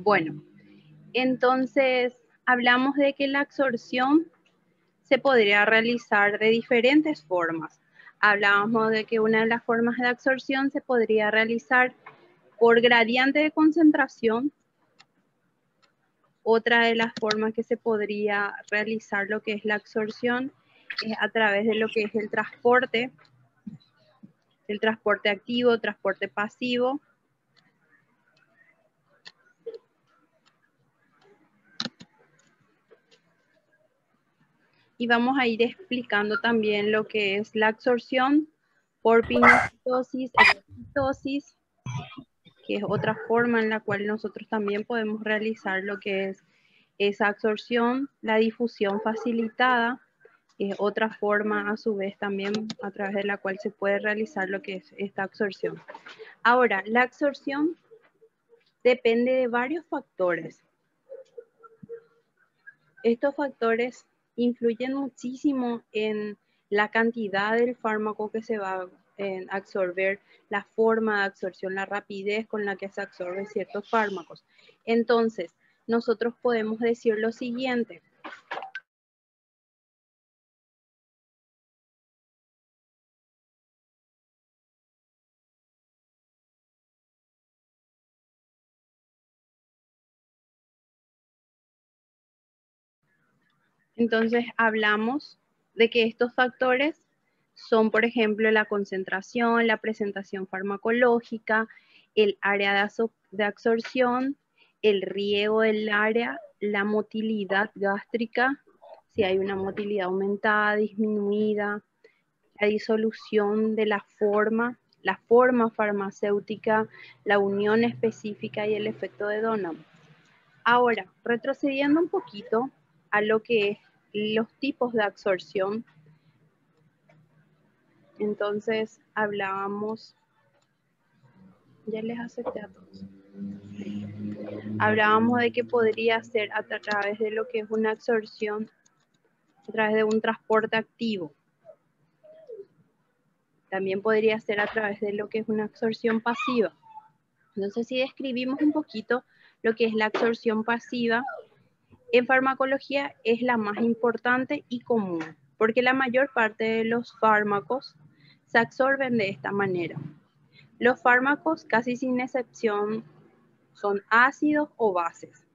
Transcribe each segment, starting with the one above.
Bueno, entonces hablamos de que la absorción se podría realizar de diferentes formas. Hablábamos de que una de las formas de absorción se podría realizar por gradiente de concentración. Otra de las formas que se podría realizar lo que es la absorción es a través de lo que es el transporte activo, transporte pasivo. Y vamos a ir explicando también lo que es la absorción por pinocitosis, exocitosis, que es otra forma en la cual nosotros también podemos realizar lo que es esa absorción. La difusión facilitada es otra forma a su vez también a través de la cual se puede realizar lo que es esta absorción. Ahora, la absorción depende de varios factores. Estos factores influyen muchísimo en la cantidad del fármaco que se va a absorber, la forma de absorción, la rapidez con la que se absorben ciertos fármacos. Entonces, nosotros podemos decir lo siguiente. Entonces, hablamos de que estos factores son, por ejemplo, la concentración, la presentación farmacológica, el área de absorción, el riego del área, la motilidad gástrica, si hay una motilidad aumentada, disminuida, la disolución de la forma farmacéutica, la unión específica y el efecto de Dunham. Ahora, retrocediendo un poquito a lo que es los tipos de absorción, entonces hablábamos, ya les acepté a todos, hablábamos de que podría ser a través de lo que es una absorción, a través de un transporte activo. También podría ser a través de lo que es una absorción pasiva. Entonces, si describimos un poquito lo que es la absorción pasiva, en farmacología es la más importante y común, porque la mayor parte de los fármacos se absorben de esta manera. Los fármacos, casi sin excepción, son ácidos o bases.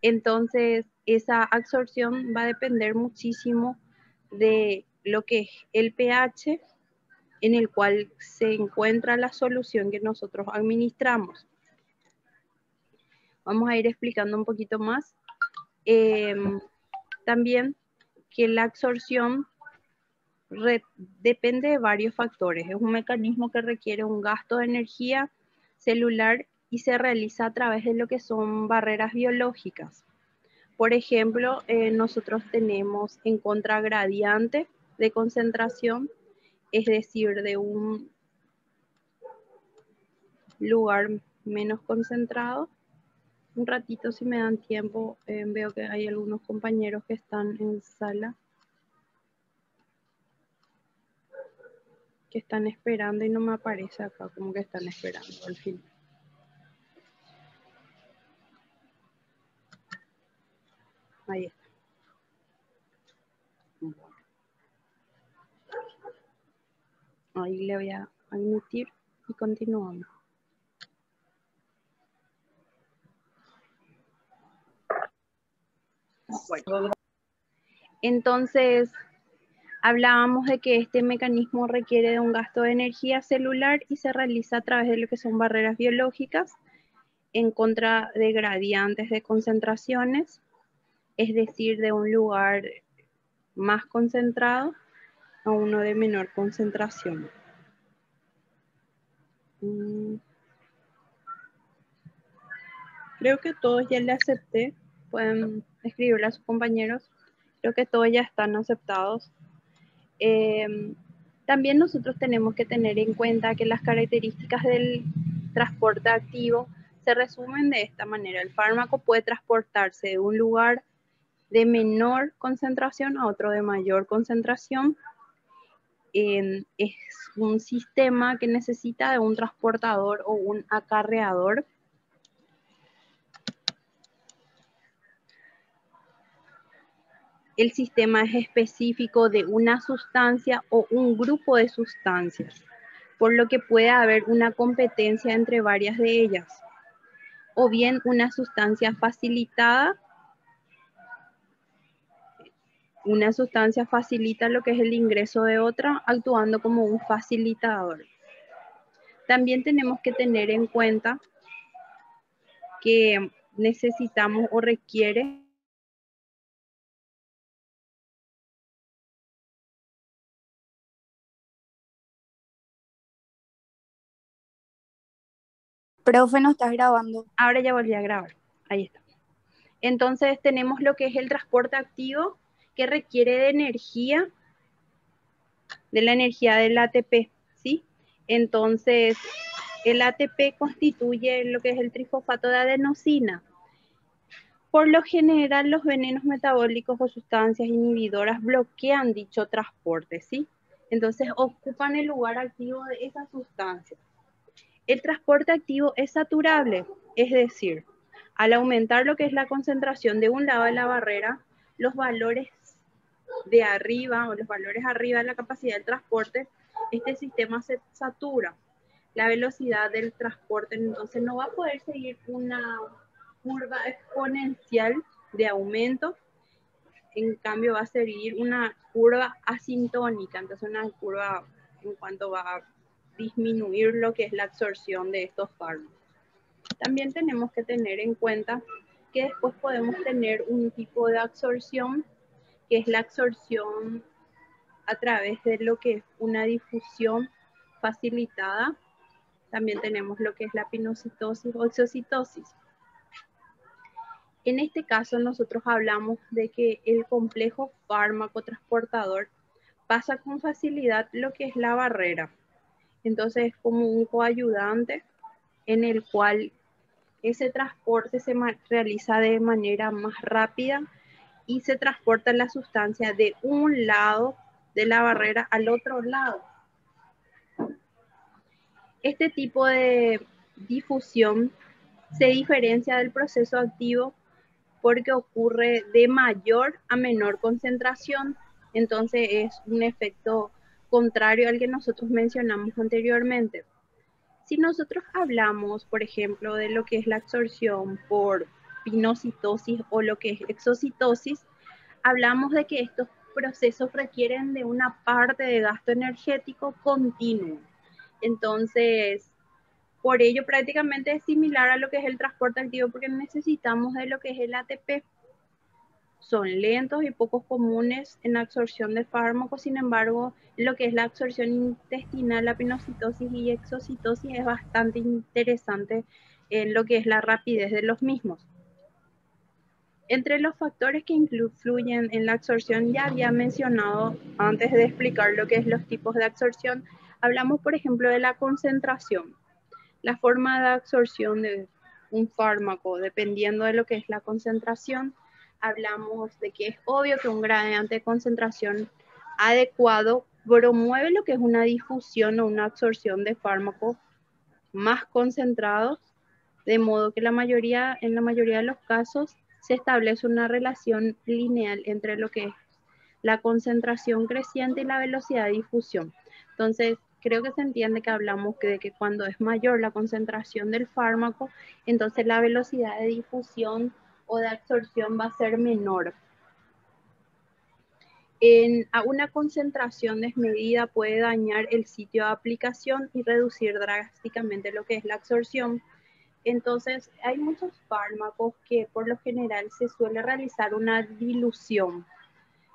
Entonces, esa absorción va a depender muchísimo de lo que es el pH en el cual se encuentra la solución que nosotros administramos. Vamos a ir explicando un poquito más. También que la absorción depende de varios factores. Es un mecanismo que requiere un gasto de energía celular y se realiza a través de lo que son barreras biológicas. Por ejemplo, nosotros tenemos en contragradiente de concentración, es decir, de un lugar menos concentrado. Un ratito, si me dan tiempo, veo que hay algunos compañeros que están en sala, que están esperando y no me aparece acá como que están esperando al fin. Ahí está. Ahí le voy a admitir y continuamos. Bueno. Entonces, hablábamos de que este mecanismo requiere de un gasto de energía celular y se realiza a través de lo que son barreras biológicas en contra de gradientes de concentraciones, es decir, de un lugar más concentrado a uno de menor concentración. Creo que todos ya le acepté. Pueden escribirle a sus compañeros. Creo que todos ya están aceptados. También nosotros tenemos que tener en cuenta que las características del transporte activo se resumen de esta manera. El fármaco puede transportarse de un lugar de menor concentración a otro de mayor concentración. Es un sistema que necesita de un transportador o un acarreador. el sistema es específico de una sustancia o un grupo de sustancias, por lo que puede haber una competencia entre varias de ellas, o bien una sustancia facilitada. Una sustancia facilita lo que es el ingreso de otra, actuando como un facilitador. También tenemos que tener en cuenta que necesitamos o requiere. Profe, no estás grabando. Ahora ya volví a grabar. Ahí está. Entonces tenemos lo que es el transporte activo, que requiere de energía, de la energía del ATP, ¿sí? Entonces, el ATP constituye lo que es el trifosfato de adenosina. Por lo general, los venenos metabólicos o sustancias inhibidoras bloquean dicho transporte, ¿sí? Entonces, ocupan el lugar activo de esa sustancia. El transporte activo es saturable, es decir, al aumentar lo que es la concentración de un lado de la barrera, los valores de arriba o los valores arriba de la capacidad del transporte, este sistema se satura. La velocidad del transporte entonces no va a poder seguir una curva exponencial de aumento, en cambio va a seguir una curva asintónica, entonces una curva en cuanto va a disminuir lo que es la absorción de estos fármacos. También tenemos que tener en cuenta que después podemos tener un tipo de absorción, que es la absorción a través de lo que es una difusión facilitada. También tenemos lo que es la pinocitosis o exocitosis. En este caso nosotros hablamos de que el complejo fármaco transportador pasa con facilidad lo que es la barrera. Entonces es como un coayudante en el cual ese transporte se realiza de manera más rápida y se transporta la sustancia de un lado de la barrera al otro lado. Este tipo de difusión se diferencia del proceso activo porque ocurre de mayor a menor concentración, entonces es un efecto contrario al que nosotros mencionamos anteriormente. Si nosotros hablamos, por ejemplo, de lo que es la absorción por pinocitosis o lo que es exocitosis, hablamos de que estos procesos requieren de una parte de gasto energético continuo. Entonces, por ello prácticamente es similar a lo que es el transporte activo porque necesitamos de lo que es el ATP. Son lentos y poco comunes en absorción de fármacos, sin embargo, lo que es la absorción intestinal, la pinocitosis y exocitosis es bastante interesante en lo que es la rapidez de los mismos. Entre los factores que influyen en la absorción, ya había mencionado antes de explicar lo que es los tipos de absorción, hablamos por ejemplo de la concentración. La forma de absorción de un fármaco, dependiendo de lo que es la concentración, hablamos de que es obvio que un gradiente de concentración adecuado promueve lo que es una difusión o una absorción de fármacos más concentrados, de modo que en la mayoría de los casos se establece una relación lineal entre lo que es la concentración creciente y la velocidad de difusión. Entonces, creo que se entiende que hablamos de que cuando es mayor la concentración del fármaco, entonces la velocidad de difusión o de absorción va a ser menor. A una concentración desmedida puede dañar el sitio de aplicación y reducir drásticamente lo que es la absorción. Entonces, hay muchos fármacos que por lo general se suele realizar una dilución.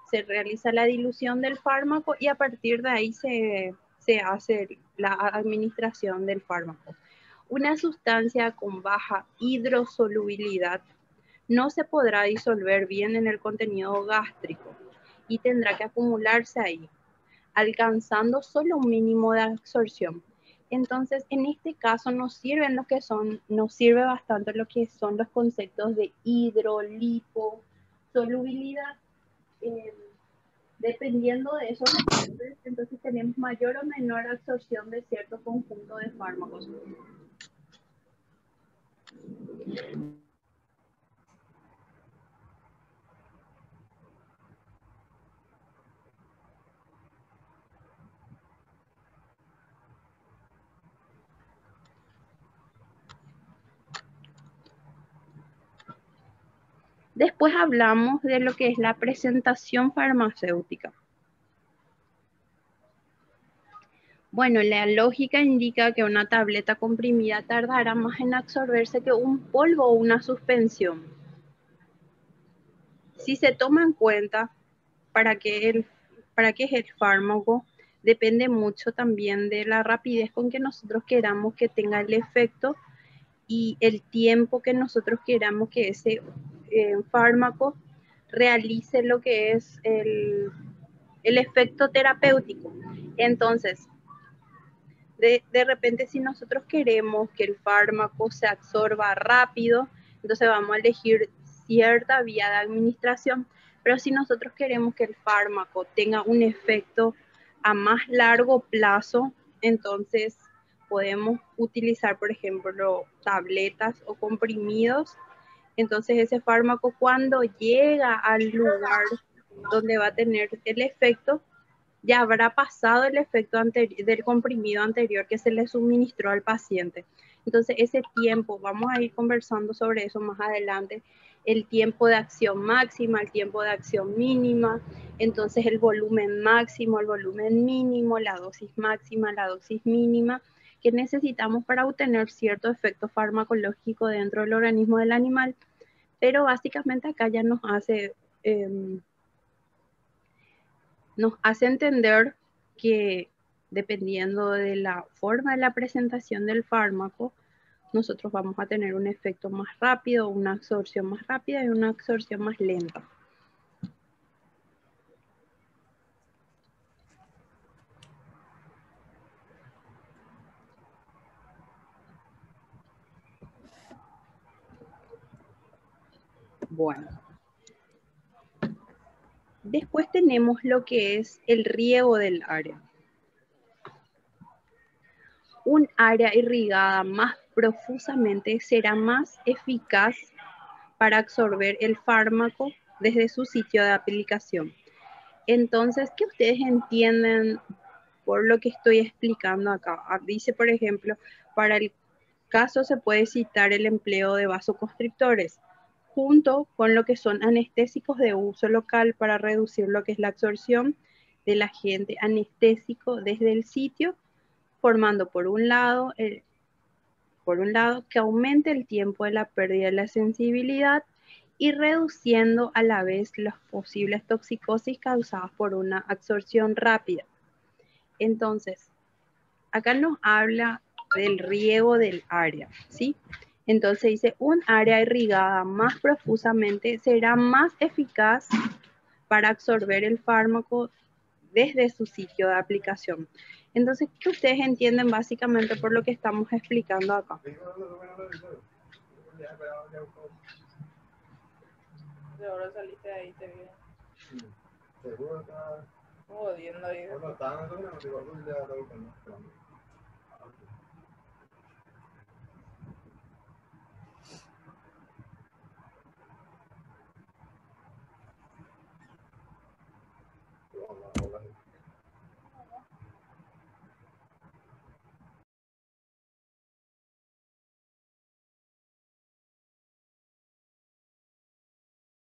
Se realiza la dilución del fármaco y a partir de ahí se hace la administración del fármaco. Una sustancia con baja hidrosolubilidad no se podrá disolver bien en el contenido gástrico y tendrá que acumularse ahí, alcanzando solo un mínimo de absorción. Entonces, en este caso nos sirve bastante lo que son los conceptos de hidrolipo, solubilidad. Eh, Dependiendo de esos receptores, entonces tenemos mayor o menor absorción de cierto conjunto de fármacos. Después hablamos de lo que es la presentación farmacéutica. Bueno, la lógica indica que una tableta comprimida tardará más en absorberse que un polvo o una suspensión. Si se toma en cuenta para qué es el fármaco, depende mucho también de la rapidez con que nosotros queramos que tenga el efecto y el tiempo que nosotros queramos que ese fármaco realice lo que es el efecto terapéutico. Entonces, de repente si nosotros queremos que el fármaco se absorba rápido, entonces vamos a elegir cierta vía de administración, pero si nosotros queremos que el fármaco tenga un efecto a más largo plazo, entonces podemos utilizar, por ejemplo, tabletas o comprimidos. Entonces ese fármaco cuando llega al lugar donde va a tener el efecto, ya habrá pasado el efecto del comprimido anterior que se le suministró al paciente. Entonces, ese tiempo, vamos a ir conversando sobre eso más adelante, el tiempo de acción máxima, el tiempo de acción mínima, entonces el volumen máximo, el volumen mínimo, la dosis máxima, la dosis mínima, que necesitamos para obtener cierto efecto farmacológico dentro del organismo del animal. Pero básicamente acá ya nos hace entender que dependiendo de la forma de la presentación del fármaco, nosotros vamos a tener un efecto más rápido, una absorción más rápida y una absorción más lenta. Bueno. Después tenemos lo que es el riego del área. Un área irrigada más profusamente será más eficaz para absorber el fármaco desde su sitio de aplicación. Entonces, ¿qué ustedes entienden por lo que estoy explicando acá? Dice, por ejemplo, para el caso se puede citar el empleo de vasoconstrictores, junto con lo que son anestésicos de uso local para reducir lo que es la absorción del agente anestésico desde el sitio, formando por un lado que aumente el tiempo de la pérdida de la sensibilidad y reduciendo a la vez las posibles toxicosis causadas por una absorción rápida. Entonces, acá nos habla del riego del área, ¿sí? Entonces dice, un área irrigada más profusamente será más eficaz para absorber el fármaco desde su sitio de aplicación. Entonces, ¿qué ustedes entienden básicamente por lo que estamos explicando acá? Ahora saliste de ahí, te vi. Seguro está jodiendo ahí.